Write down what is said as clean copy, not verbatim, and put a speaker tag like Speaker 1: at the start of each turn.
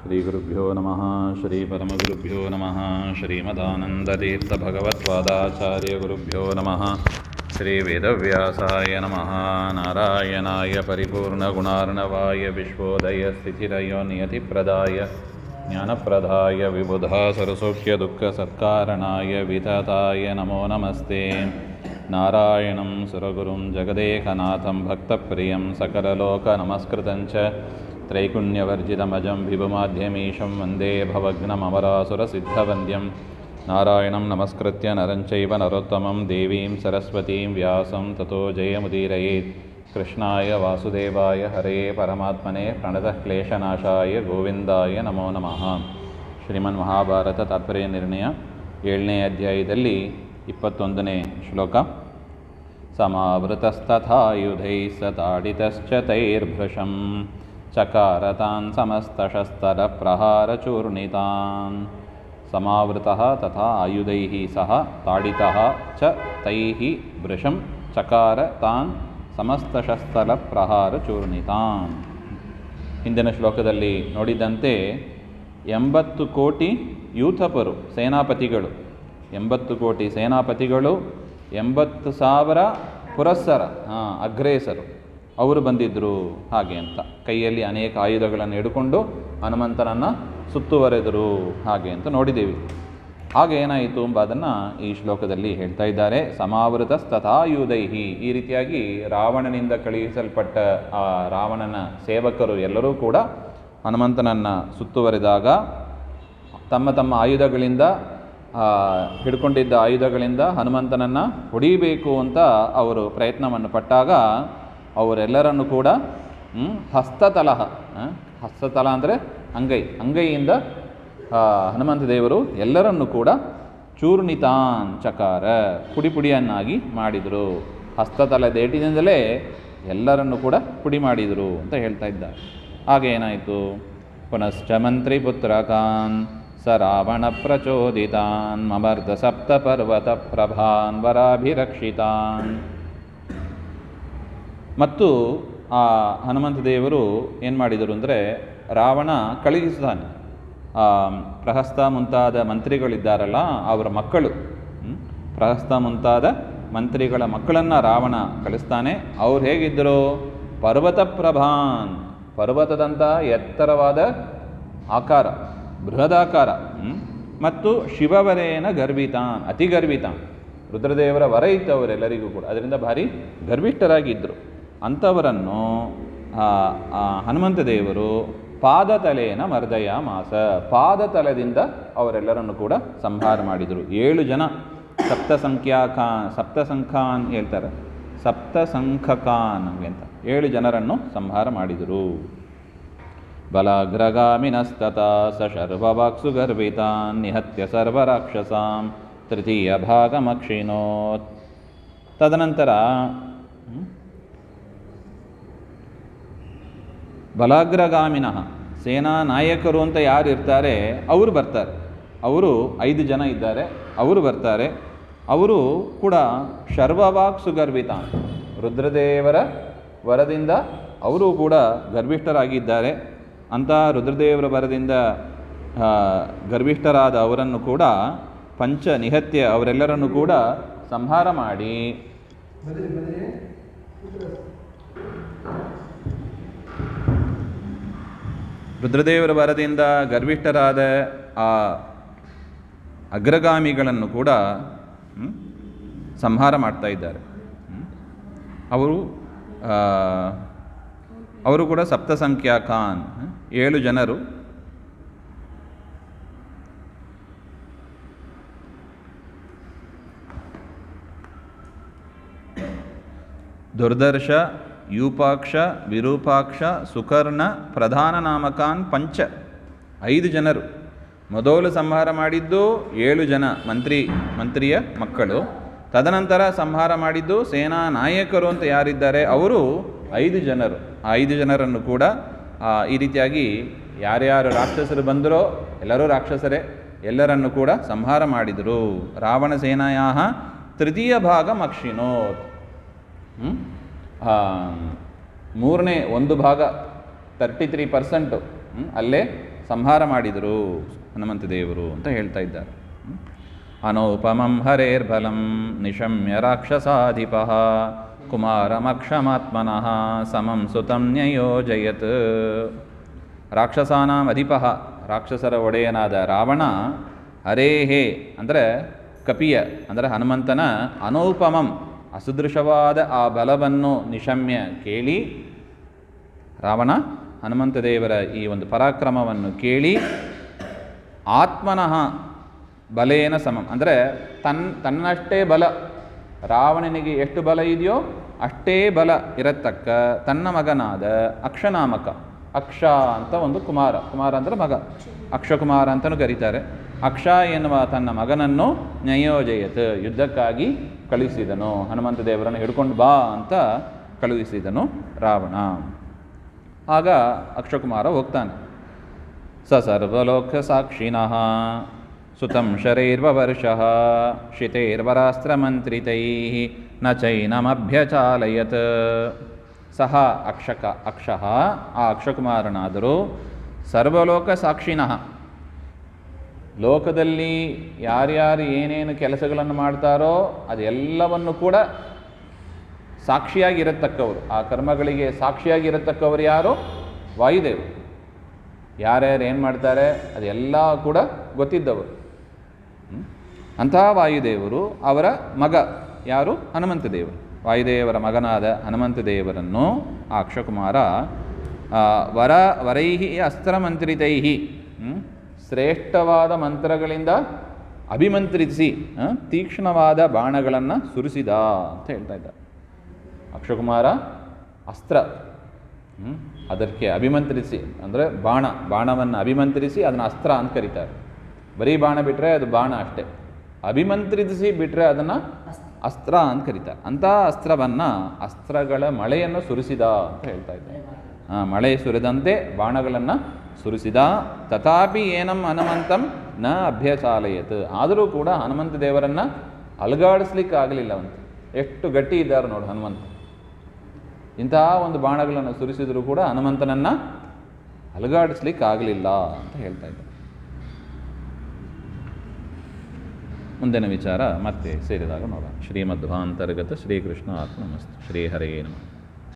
Speaker 1: ಶ್ರೀಗುರುಭ್ಯೋ ನಮಃ ಶ್ರೀ ಪರಮಗುರುಭ್ಯೋ ನಮಃ ಶ್ರೀಮದಾನಂದತೀರ್ಥಭಗವತ್ಪಾದಾಚಾರ್ಯಗುರುಭ್ಯೋ ನಮಃ ಶ್ರೀ ವೇದವ್ಯಾಸಾಯ ನಮಃ ನಾರಾಯಣಾಯ ಪರಿಪೂರ್ಣಗುಣಾರ್ಣವಾಯ ವಿಶ್ವೋದಯಸ್ಥಿತಿರಯೋ ನಿಯತಿಪ್ರದಾಯ ಜ್ಞಾನಪ್ರದಾಯ ವಿಬುಧಾ ಸರ್ವಸೌಖ್ಯದುಃಖಸತ್ಕಾರಣಾಯ ವಿತತಾಯ ನಮೋ ನಮಸ್ತೆ. ನಾರಾಯಣಂ ಸುರಗುರುಂ ಜಗದೇಕನಾಥಂ ಭಕ್ತಪ್ರಿಯಂ ಸಕಲಲೋಕನಮಸ್ಕೃತಂಚ ತ್ರೈಗುಣ್ಯವರ್ಜಿತಮಜಂ ವಿಭುಮಾಧ್ಯಮೀಶಂ ವಂದೇ ಭವಗ್ನಮರಾಸುರಸಿದ್ಧವಂದ್ಯಂ. ನಾರಾಯಣಂ ನಮಸ್ಕೃತ್ಯ ನರಂಚೈವ ನರೋತ್ತಮಂ ದೇವೀಂ ಸರಸ್ವತೀಂ ವ್ಯಾಸಂ ತತೋ ಜಯಮುದೀರಯೇತ್. ಕೃಷ್ಣಾಯ ವಾಸುದೇವಾಯ ಹರೇ ಪರಮಾತ್ಮನೇ ಪ್ರಣತಃ ಕ್ಲೇಶನಾಶಾಯ ಗೋವಿಂದಾಯ ನಮೋ ನಮಃ. ಶ್ರೀಮನ್ ಮಹಾಭಾರತ ತಾತ್ಪರ್ಯ ನಿರ್ಣಯ 7ನೇ ಅಧ್ಯಾಯದಲ್ಲಿ 21ನೇ ಶ್ಲೋಕ. ಸಮಾವೃತಸ್ತಥಾಯುಧೈ ಸತಾಡಿತಶ್ಚ ತೈರ್ಭೃಶಂ ಚಕಾರತಾನ್ ಸಮಸ್ತಶಸ್ತರ ಪ್ರಹಾರಚೂರ್ಣಿತಾನ್. ಸಮಾವೃತಃ ತಥಾ ಆಯುಧೈಃ ಸಹ ತಾಡಿತಃ ಚ ತೈಃ ಭೃಶಂ ಚಕಾರ ತಾನ್ ಸಮಸ್ತಶಸ್ತ್ರ ಪ್ರಹಾರಚೂರ್ಣಿತಾನ್. ಹಿಂದಿನ ಶ್ಲೋಕದಲ್ಲಿ ನೋಡಿದಂತೆ 80 ಕೋಟಿ ಯೂಥಪರು ಸೇನಾಪತಿಗಳು, 80 ಕೋಟಿ ಸೇನಾಪತಿಗಳು, 80,000 ಪುರಸ್ಸರ ಅಗ್ರೇಸರು ಅವರು ಬಂದಿದ್ದರು. ಹಾಗೆ ಅಂತ ಕೈಯಲ್ಲಿ ಅನೇಕ ಆಯುಧಗಳನ್ನು ಹಿಡ್ಕೊಂಡು ಹನುಮಂತನನ್ನು ಸುತ್ತುವರೆದರು ಹಾಗೆ ಅಂತ ನೋಡಿದ್ದೀವಿ. ಹಾಗೆ ಏನಾಯಿತು ಎಂಬುದನ್ನು ಈ ಶ್ಲೋಕದಲ್ಲಿ ಹೇಳ್ತಾ ಇದ್ದಾರೆ. ಸಮಾವೃತಸ್ತಥಾಯುಧೈಹಿ, ಈ ರೀತಿಯಾಗಿ ರಾವಣನಿಂದ ಕಳುಹಿಸಲ್ಪಟ್ಟ ಆ ರಾವಣನ ಸೇವಕರು ಎಲ್ಲರೂ ಕೂಡ ಹನುಮಂತನನ್ನು ಸುತ್ತುವರೆದಾಗ ತಮ್ಮ ತಮ್ಮ ಆಯುಧಗಳಿಂದ ಹಿಡ್ಕೊಂಡಿದ್ದ ಆಯುಧಗಳಿಂದ ಹನುಮಂತನನ್ನು ಹೊಡಿಬೇಕು ಅಂತ ಅವರು ಪ್ರಯತ್ನವನ್ನು ಪಟ್ಟಾಗ ಅವರೆಲ್ಲರನ್ನು ಕೂಡ ಹಸ್ತತಲಹ, ಹಸ್ತತಲ ಅಂದರೆ ಅಂಗೈಯಿಂದ ಹನುಮಂತ ದೇವರು ಎಲ್ಲರನ್ನು ಕೂಡ ಚೂರ್ಣಿತಾನ್ ಚಕಾರ, ಪುಡಿಯನ್ನಾಗಿ ಮಾಡಿದರು. ಹಸ್ತತಲ ದೇಟಿನಿಂದಲೇ ಎಲ್ಲರನ್ನು ಕೂಡ ಪುಡಿ ಮಾಡಿದರು ಅಂತ ಹೇಳ್ತಾ ಇದ್ದಾರೆ. ಹಾಗೆ ಏನಾಯಿತು? ಪುನಶ್ಚ ಮಂತ್ರಿ ಪುತ್ರಕಾನ್ ಸ ರಾವಣ ಪ್ರಚೋದಿತಾನ್ ಮಮರ್ಧ ಸಪ್ತ ಪರ್ವತ ಪ್ರಭಾನ್ ವರಾಭಿರಕ್ಷಿತಾನ್. ಮತ್ತು ಆ ಹನುಮಂತ ದೇವರು ಏನು ಮಾಡಿದರು ಅಂದರೆ, ರಾವಣ ಕಳುಹಿಸ್ತಾನೆ. ಪ್ರಹಸ್ತ ಮುಂತಾದ ಮಂತ್ರಿಗಳಿದ್ದಾರಲ್ಲ ಅವರ ಮಕ್ಕಳು, ಪ್ರಹಸ್ತ ಮುಂತಾದ ಮಂತ್ರಿಗಳ ಮಕ್ಕಳನ್ನು ರಾವಣ ಕಳಿಸ್ತಾನೆ. ಅವ್ರು ಹೇಗಿದ್ದರು? ಪರ್ವತ ಪ್ರಭಾನ್, ಪರ್ವತದಂಥ ಎತ್ತರವಾದ ಆಕಾರ, ಬೃಹದಾಕಾರ, ಮತ್ತು ಶಿವವರೇನ ಗರ್ವಿತಾನ್, ಅತಿ ಗರ್ವಿತಾನ್. ರುದ್ರದೇವರ ವರ ಇತ್ತು ಅವರೆಲ್ಲರಿಗೂ ಕೂಡ, ಅದರಿಂದ ಭಾರಿ ಗರ್ವಿಷ್ಠರಾಗಿದ್ದರು. ಅಂಥವರನ್ನು ಹನುಮಂತ ದೇವರು ಪಾದತಲೆಯನ್ನು ಮರ್ದಯ ಮಾಸ, ಪಾದತಲದಿಂದ ಅವರೆಲ್ಲರನ್ನು ಕೂಡ ಸಂಹಾರ ಮಾಡಿದರು. 7 ಜನ ಸಪ್ತಸಂಖ್ಯಾನ್ ಹೇಳ್ತಾರೆ, ಸಪ್ತಸಂಖ್ಯಕಾನ್ ಅಂತ 7 ಜನರನ್ನು ಸಂಹಾರ ಮಾಡಿದರು. ಬಲಾಗ್ರಗಾಮಿನಸ್ತತ ಸ ಶರ್ವವಾಕ್ಸು ಗರ್ವಿತಾನ್ ನಿಹತ್ಯ ಸರ್ವರಾಕ್ಷಸಾಂ ತೃತೀಯ ಭಾಗಮಕ್ಷಿಣೋತ್. ತದನಂತರ ಬಲಾಗ್ರಗಾಮಿನಃ, ಸೇನಾ ನಾಯಕರು ಅಂತ ಯಾರು ಇರ್ತಾರೆ ಅವರು ಬರ್ತಾರೆ. ಅವರು 5 ಜನ ಇದ್ದಾರೆ, ಅವರು ಬರ್ತಾರೆ. ಅವರು ಕೂಡ ಶರ್ವವಾಕ್ ಸುಗರ್ವಿತಾನ್, ರುದ್ರದೇವರ ವರದಿಂದ ಅವರು ಕೂಡ ಗರ್ವಿಷ್ಠರಾಗಿದ್ದಾರೆ. ಅಂಥ ರುದ್ರದೇವರ ವರದಿಂದ ಗರ್ವಿಷ್ಠರಾದ ಅವರನ್ನು ಕೂಡ ಪಂಚ ನಿಹತ್ಯ, ಅವರೆಲ್ಲರನ್ನು ಕೂಡ ಸಂಹಾರ ಮಾಡಿ ರುದ್ರದೇವರ ವರದಿಂದ ಗರ್ವಿಷ್ಠರಾದ ಆ ಅಗ್ರಗಾಮಿಗಳನ್ನು ಕೂಡ ಸಂಹಾರ ಮಾಡ್ತಾ ಇದ್ದಾರೆ. ಅವರು ಕೂಡ ಸಪ್ತಸಂಖ್ಯಾಕಾನ್, 7 ಜನರು. ದುರ್ದರ್ಶ, ಯೂಪಾಕ್ಷ, ವಿರೂಪಾಕ್ಷ, ಸುಕರ್ಣ, ಪ್ರಧಾನ ನಾಮಕಾನ್ ಪಂಚ, 5 ಜನರು. ಮೊದಲು ಸಂಹಾರ ಮಾಡಿದ್ದು 7 ಜನ ಮಂತ್ರಿಯ ಮಕ್ಕಳು. ತದನಂತರ ಸಂಹಾರ ಮಾಡಿದ್ದು ಸೇನಾ ನಾಯಕರು ಅಂತ ಯಾರಿದ್ದಾರೆ ಅವರು 5 ಜನರು. ಆ 5 ಜನರನ್ನು ಕೂಡ ಈ ರೀತಿಯಾಗಿ ಯಾರ್ಯಾರು ರಾಕ್ಷಸರು ಬಂದರೋ ಎಲ್ಲರೂ ರಾಕ್ಷಸರೇ, ಎಲ್ಲರನ್ನು ಕೂಡ ಸಂಹಾರ ಮಾಡಿದರು. ರಾವಣ ಸೇನಾಯಾ ತೃತೀಯ ಭಾಗ ಮಕ್ಷಿಣೋತ್, 1/3 ಭಾಗ 33% ಅಲ್ಲೇ ಸಂಹಾರ ಮಾಡಿದರು ಹನುಮಂತ ದೇವರು ಅಂತ ಹೇಳ್ತಾ ಇದ್ದಾರೆ. ಅನೌಪಮಂ ಹರೇರ್ಬಲಂ ನಿಶಮ್ಯ ರಾಕ್ಷಸಾಧಿಪ ಕುಮಾರಮಕ್ಷಮಾತ್ಮನಃ ಸಮಂ ಸುತಂ ನ್ಯಯೋಜಯತ್. ರಾಕ್ಷಸಾನಾಂ ಅಧಿಪಃ, ರಾಕ್ಷಸರ ಒಡೆಯನಾದ ರಾವಣ, ಹರೇಹೇ ಅಂದರೆ ಕಪಿಯ ಅಂದರೆ ಹನುಮಂತನ ಅನೌಪಮಂ ಅಸದೃಶವಾದ ಆ ಬಲವನ್ನು ನಿಶಮ್ಯ ಕೇಳಿ, ರಾವಣ ಹನುಮಂತ ದೇವರ ಈ ಒಂದು ಪರಾಕ್ರಮವನ್ನು ಕೇಳಿ, ಆತ್ಮನಃ ಬಲೇನ ಸಮಂ ಅಂದರೆ ತನ್ನಷ್ಟೇ ಬಲ, ರಾವಣನಿಗೆ ಎಷ್ಟು ಬಲ ಇದೆಯೋ ಅಷ್ಟೇ ಬಲ ಇರತಕ್ಕ ತನ್ನ ಮಗನಾದ ಅಕ್ಷನಾಮಕ, ಅಕ್ಷ ಅಂತ ಒಂದು ಕುಮಾರ, ಕುಮಾರ ಅಂದರೆ ಮಗ, ಅಕ್ಷಕುಮಾರ ಅಂತಲೂ ಕರೀತಾರೆ. ಅಕ್ಷ ಎನ್ನುವ ತನ್ನ ಮಗನನ್ನು ನ್ಯಯೋಜಯತ್ ಯುದ್ಧಕ್ಕಾಗಿ ಕಳುಹಿಸಿದನು. ಹನುಮಂತ ದೇವರನ್ನು ಹಿಡ್ಕೊಂಡು ಬಾ ಅಂತ ಕಳುಹಿಸಿದನು ರಾವಣ. ಆಗ ಅಕ್ಷಕುಮಾರ ಹೋಗ್ತಾನೆ. ಸ ಸರ್ವಲೋಕ ಸಾಕ್ಷಿಣಃ ಸುತಂ ಶರೈರ್ವರ್ಷಃ ಶಿತೈರ್ವರಾಸ್ತ್ರಮಂತ್ರಿತೈಃ ನ ಚೈನಮಭ್ಯಚಾಲಯತ್. ಸಹ ಅಕ್ಷಃ ಆ ಅಕ್ಷಕುಮಾರನಾದರೂ ಸರ್ವಲೋಕ ಸಾಕ್ಷಿಣಃ, ಲೋಕದಲ್ಲಿ ಯಾರ್ಯಾರು ಏನೇನು ಕೆಲಸಗಳನ್ನು ಮಾಡ್ತಾರೋ ಅದೆಲ್ಲವನ್ನು ಕೂಡ ಸಾಕ್ಷಿಯಾಗಿರತಕ್ಕವರು, ಆ ಕರ್ಮಗಳಿಗೆ ಸಾಕ್ಷಿಯಾಗಿರತಕ್ಕವರು ಯಾರು? ವಾಯುದೇವರು. ಯಾರ್ಯಾರು ಏನು ಮಾಡ್ತಾರೆ ಅದೆಲ್ಲ ಕೂಡ ಗೊತ್ತಿದ್ದವರು. ಅಂತಹ ವಾಯುದೇವರು ಅವರ ಮಗ ಯಾರು? ಹನುಮಂತ ದೇವರು. ವಾಯುದೇವರ ಮಗನಾದ ಹನುಮಂತ ದೇವರನ್ನು ಆ ಅಕ್ಷಕುಮಾರ ವರೈಹಿ ಅಸ್ತ್ರಮಂತ್ರಿತೈಹಿ, ಶ್ರೇಷ್ಠವಾದ ಮಂತ್ರಗಳಿಂದ ಅಭಿಮಂತ್ರಿಸಿ ತೀಕ್ಷ್ಣವಾದ ಬಾಣಗಳನ್ನು ಸುರಿಸಿದ ಅಂತ ಹೇಳ್ತಾ ಇದ್ದಾರೆ. ಅಕ್ಷಕುಮಾರ ಅಸ್ತ್ರ, ಅದಕ್ಕೆ ಅಭಿಮಂತ್ರಿಸಿ ಅಂದರೆ ಬಾಣವನ್ನು ಅಭಿಮಂತ್ರಿಸಿ ಅದನ್ನು ಅಸ್ತ್ರ ಅಂತ ಕರೀತಾರೆ. ಬರೀ ಬಾಣ ಬಿಟ್ಟರೆ ಅದು ಬಾಣ ಅಷ್ಟೇ, ಅಭಿಮಂತ್ರಿಸಿ ಬಿಟ್ಟರೆ ಅದನ್ನು ಅಸ್ತ್ರ ಅಂತ ಕರೀತಾರೆ. ಅಂಥ ಅಸ್ತ್ರವನ್ನು, ಅಸ್ತ್ರಗಳ ಮಳೆಯನ್ನು ಸುರಿಸಿದ ಅಂತ ಹೇಳ್ತಾ ಇದ್ದಾರೆ. ಮಳೆ ಸುರಿದಂತೆ ಬಾಣಗಳನ್ನು ಸುರಿಸಿದ. ತಥಾಪಿ ಏನಂ ಹನುಮಂತಂ ನ ಅಭ್ಯಚಾಲಯತ್, ಆದರೂ ಕೂಡ ಹನುಮಂತ ದೇವರನ್ನು ಅಲುಗಾಡಿಸ್ಲಿಕ್ಕೆ ಆಗಲಿಲ್ಲ. ಅವನು ಎಷ್ಟು ಗಟ್ಟಿ ಇದ್ದಾರೆ ನೋಡಿ ಹನುಮಂತ. ಇಂತಹ ಒಂದು ಬಾಣಗಳನ್ನು ಸುರಿಸಿದರೂ ಕೂಡ ಹನುಮಂತನನ್ನು ಅಲುಗಾಡಿಸ್ಲಿಕ್ಕೆ ಆಗಲಿಲ್ಲ ಅಂತ ಹೇಳ್ತಾ ಇದ್ದಾರೆ. ಮುಂದಿನ ವಿಚಾರ ಮತ್ತೆ ಸೇರಿದಾಗ ನೋಡೋಣ. ಶ್ರೀಮಧ್ವಾಂತರ್ಗತ ಶ್ರೀಕೃಷ್ಣ ಆತ್ಮನಮಸ್ತು. ಶ್ರೀಹರೇ ನಮಃ.